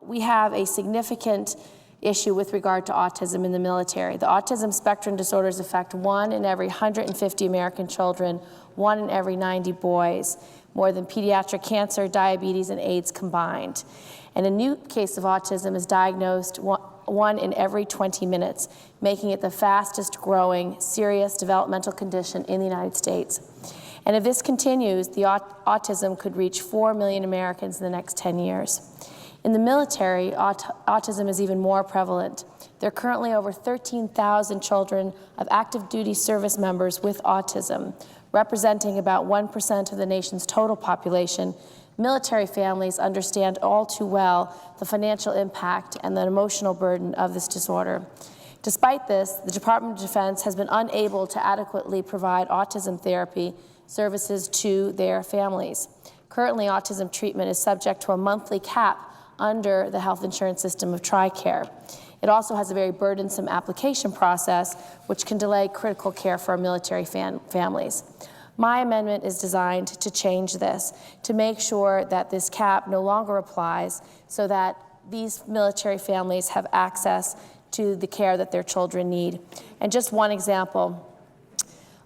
We have a significant issue with regard to autism in the military. The autism spectrum disorders affect 1 in every 150 American children, 1 in every 90 boys, more than pediatric cancer, diabetes, and AIDS combined. And a new case of autism is diagnosed 1 in every 20 minutes, making it the fastest growing serious developmental condition in the United States. And if this continues, the autism could reach 4 million Americans in the next 10 years. In the military, autism is even more prevalent. There are currently over 13,000 children of active duty service members with autism, representing about 1% of the nation's total population. Military families understand all too well the financial impact and the emotional burden of this disorder. Despite this, the Department of Defense has been unable to adequately provide autism therapy services to their families. Currently, autism treatment is subject to a monthly cap under the health insurance system of TRICARE. It also has a very burdensome application process, which can delay critical care for our military families. My amendment is designed to change this, to make sure that this cap no longer applies, so that these military families have access to the care that their children need. And just one example,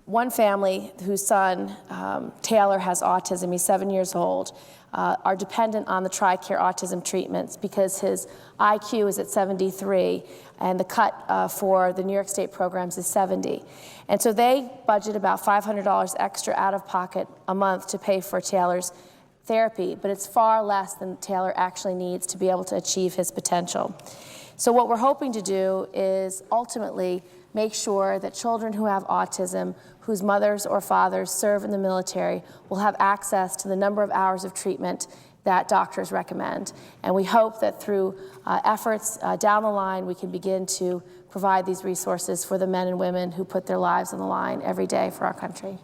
one family whose son, Taylor, has autism, he's 7 years old, are dependent on the TRICARE autism treatments because his IQ is at 73 and the cut for the New York State programs is 70. And so they budget about $500 extra out of pocket a month to pay for Taylor's therapy, but it's far less than Taylor actually needs to be able to achieve his potential. So what we're hoping to do is ultimately make sure that children who have autism, whose mothers or fathers serve in the military, will have access to the number of hours of treatment that doctors recommend. And we hope that through efforts down the line, we can begin to provide these resources for the men and women who put their lives on the line every day for our country.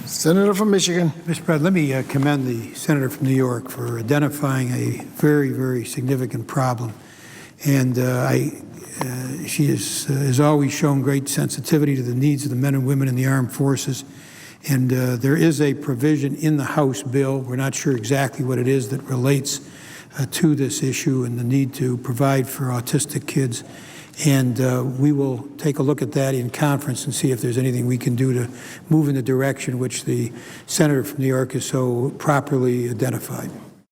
Senator from Michigan. Mr. President, let me commend the senator from New York for identifying a very, very significant problem. And she has always shown great sensitivity to the needs of the men and women in the armed forces. And there is a provision in the House bill, we're not sure exactly what it is, that relates to this issue and the need to provide for autistic kids. And we will take a look at that in conference and see if there's anything we can do to move in the direction which the senator from New York has so properly identified.